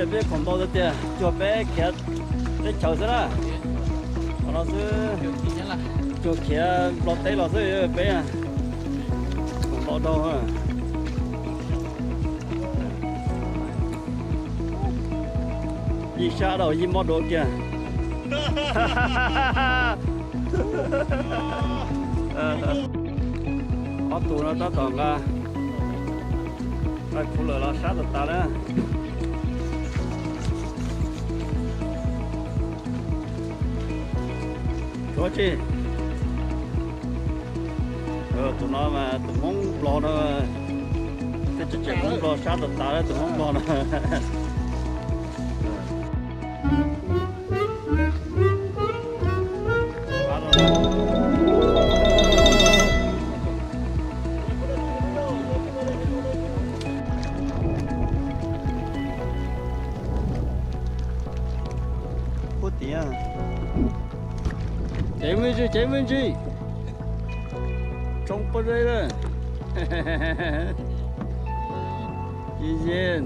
这边看到的点，脚背看，这桥子啦，老师就看老对老师有背啊，老到啊。一下到一毛多点，哈哈哈哈！好多了，到当个，哎，哭了，啥都打了。说去，都那嘛，都蒙老了，这蒙老啥都打了，都蒙老了。这问题，中不对了，以前。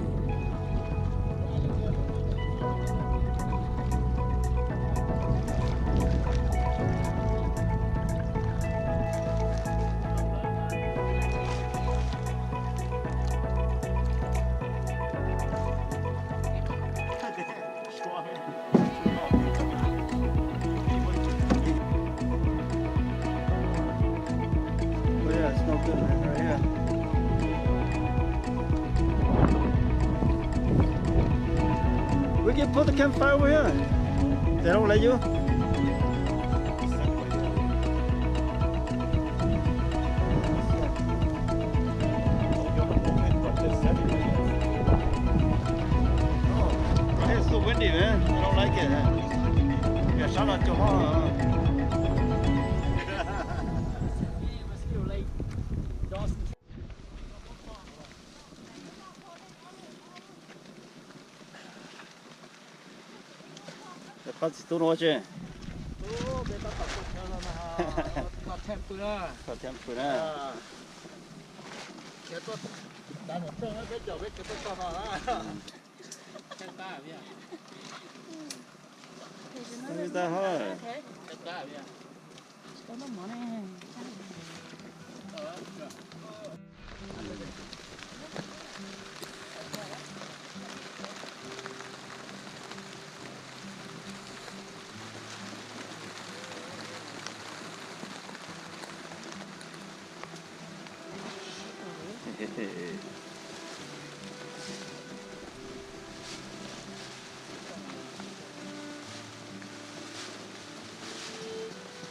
We can put the campfire over here. They don't let you. Oh, it's so windy, man. I don't like it. Yeah, shout out to her. Bắt tôi nói chứ. Có thêm bữa nữa. Có thêm bữa nữa. Cái tôi đã một trơn cái chỗ cái tôi to vào đó. Cái ta vậy. Người ta thôi. Cái ta vậy. Có nó mỏ này.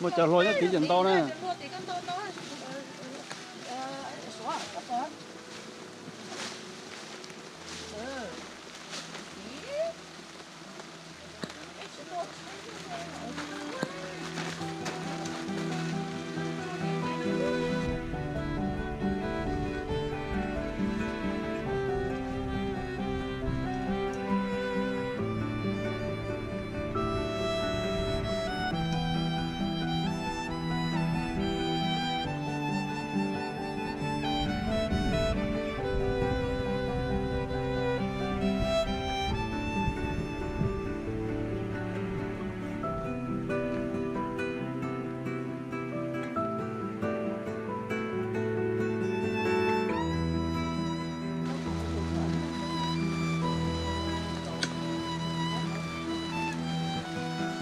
Một chảo lôi nhá tí dần to nè.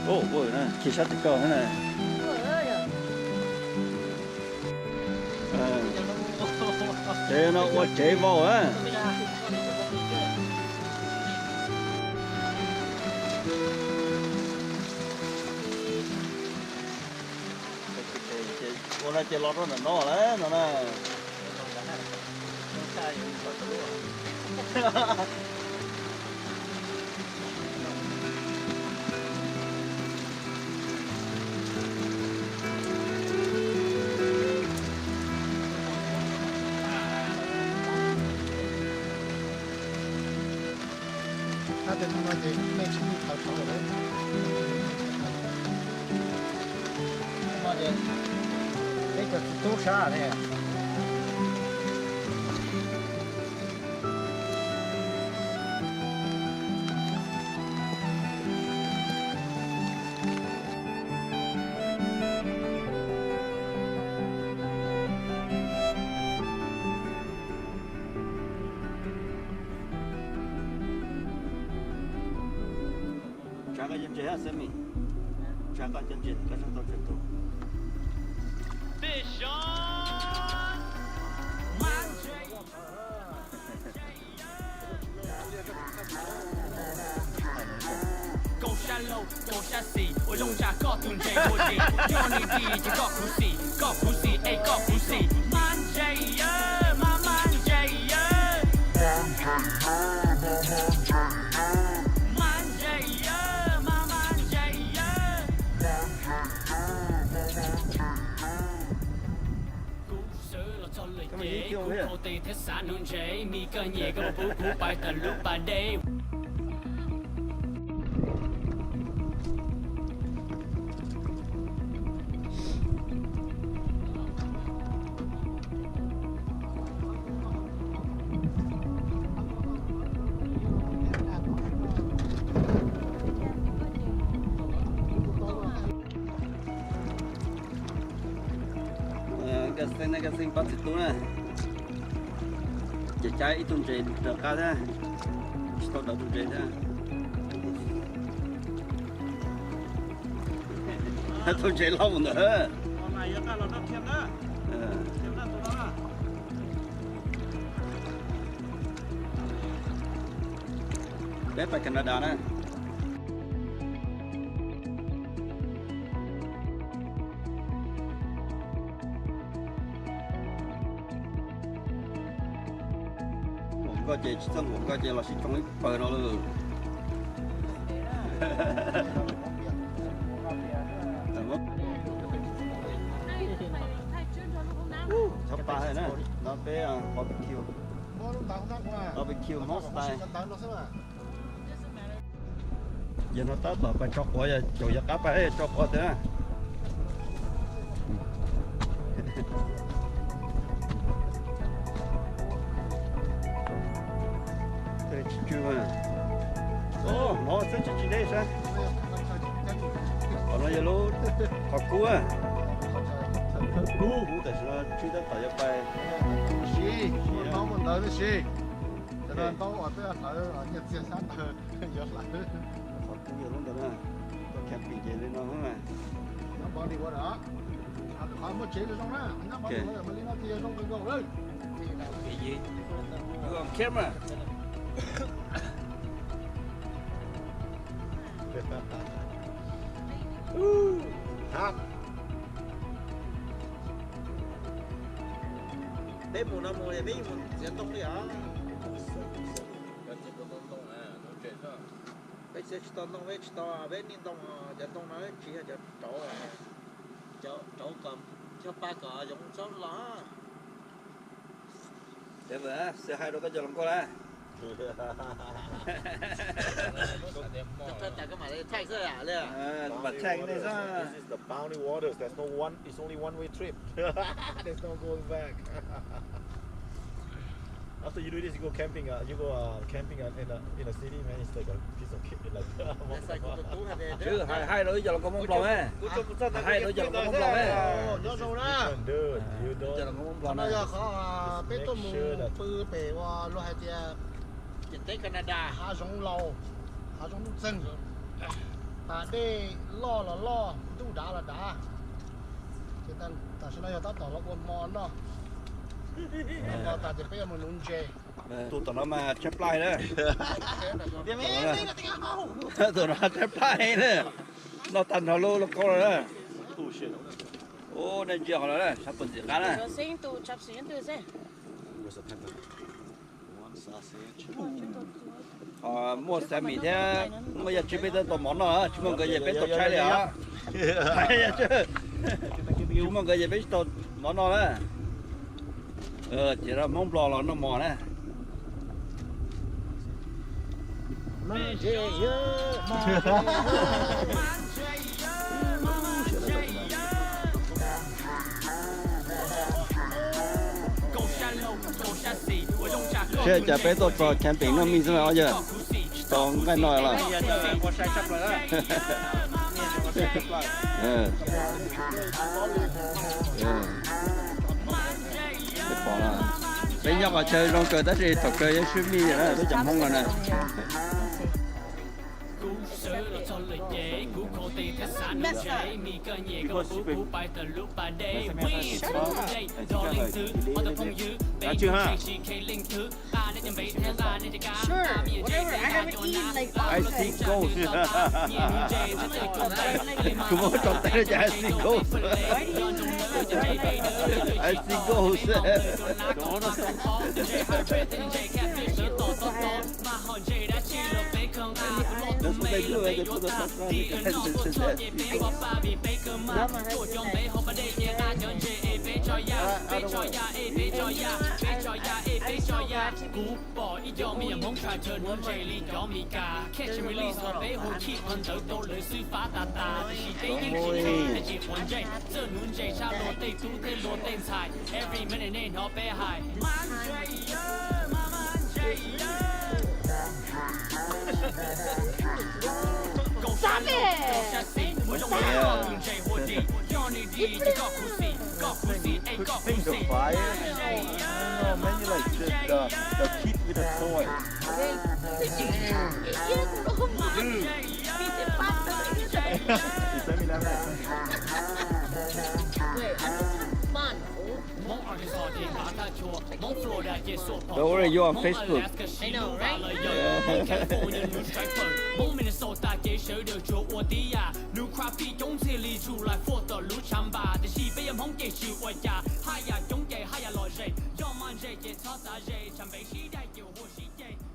Ồ, bồi nè, khi sát thì cầu thế này. Thế nó có chế vào á. Cô này chế lót nó nó đấy, nó nè.它的那个内衬好潮的。那的，那个都啥的？ cái chân chế xem mi chả có chân chế cái trong tàu chân tàu Go shallow, go chassis 我用下各种这我的 Unity 就各故事各故事哎各故事慢这呀慢慢这呀慢这呀慢慢这呀故事落咗嚟嘅我哋睇散亂者咪跟嘢咁補補擺得碌擺地cái sinh bắt thịt nè chỉ trái ít tuần chế được cả thế tao đỡ tuần chế thế tuần chế lâu nữa Hôm nay các nó thêm đó. Thêm đó tụi nó. bé phải Canada nè có chế xong cũng có chế là sẽ trong cái bờ nó luôn sắp ba rồi nè nó bé barbecue barbecue hot style giờ nó tết là phải cho quả giờ chủ giặc cá phải cho quả thế chưa mà nó sẽ chỉ đây sao còn nó giờ lú thọ cua cú tại sao chưa đến phải bay Xí, nó muốn tới xí. Cho nên tao ở đây ở Nhật Bản sáng giờ lại. thọ cua giờ luôn đó nè camping gì lên nó không à Nó bỏ đi qua đó. Họ mới chế được xong đó. Nó bỏ đi qua đó, mình nó chia xong cái gầu đấy. cái gì còn camera Hạt. Bé mùa nó mùa này bé mùa sẽ tung đi hả? Bé sẽ tung bé to bé đi tung sẽ tung nó chỉ là chỗ cầm cho ba cọ giống số lá. để bữa sẽ hai đôi cái giờ làm co ra Tại cái mà đây thay cái à đây. mặt thanh này ra This is the boundary waters. There's no one. It's only one way trip. There's no going back. After you do this, you go camping. You go camping in a city, man. It's like a piece of cake. Like chứ hai đôi giờ làm con mông lò ấy hai đôi giờ làm con mông lò ấy Nhớ rồi đó. you can do it. You giờ làm don't. con mông lò Bây này giờ có bé tôi mù bự bể qua lo hai tia Nhìn tới Canada hạ giống lâu hạ giống rừng ta đây lo tu đá là đá cho nên ta sẽ nói ta tỏ là con mòn đó còn ta thì bây giờ mình nung chè tụi nó mà chép lại đấy đi mấy đi cái hậu tụi nó chép lại đấy nó thành thảo lô nó co rồi đấy ô nên chưa rồi đấy sắp bận gì cả đấy Yo sei tu chap sin tu se. mua xe mì thế bây giờ chỉ biết tới món nó chúng mình cái gì biết tổ trái liền chứ chúng mình cái gì biết tổ món nó đấy chỉ là mông lò nó mò đấy mang chè nhớ chứ chả biết tổ camping nó mình sao giờ tổ cái nồi là bỏ là bây giờ mà chơi long cờ tất thì tập chơi suy mi rồi đó tôi chẳng mong rồi nè 地特sản nước chảy mi cơ nhẹ câu phú phú bài tờ lúc bà đây we trong đây do linh thứ hoa tờ phong dữ bây giờ chạy chỉ kê linh thứ à nên nhầm bấy theo ra nên cá Sure, whatever. I haven't eaten like all I day. see ghosts. Cũng có trong tay cho I see ghosts. I see ghosts. That's what they do. They put the stuff on the cú bỏ ý do mi mong trai chơi muốn chơi lý do mi cả catch and release họ bé hồ chi hơn tới tô lời suy phá tà tà chỉ tế những chỉ chơi chỉ muốn chơi giờ muốn chơi sao lô tây tú tây lô tên xài every minute nên họ bé hài man chơi man chơi Stop it! Think of fire. No, many like the kid with a toy. It's Don't worry, you're on Facebook. I know, right? Mong Minnesota 嘅水流做我啲呀，路 crappy 總之你出來 photo 路長吧，但是俾人捧嘅笑我呀，嗨呀總嘅嗨呀來人，要慢人嘅炒炸人，常被期待有我是人。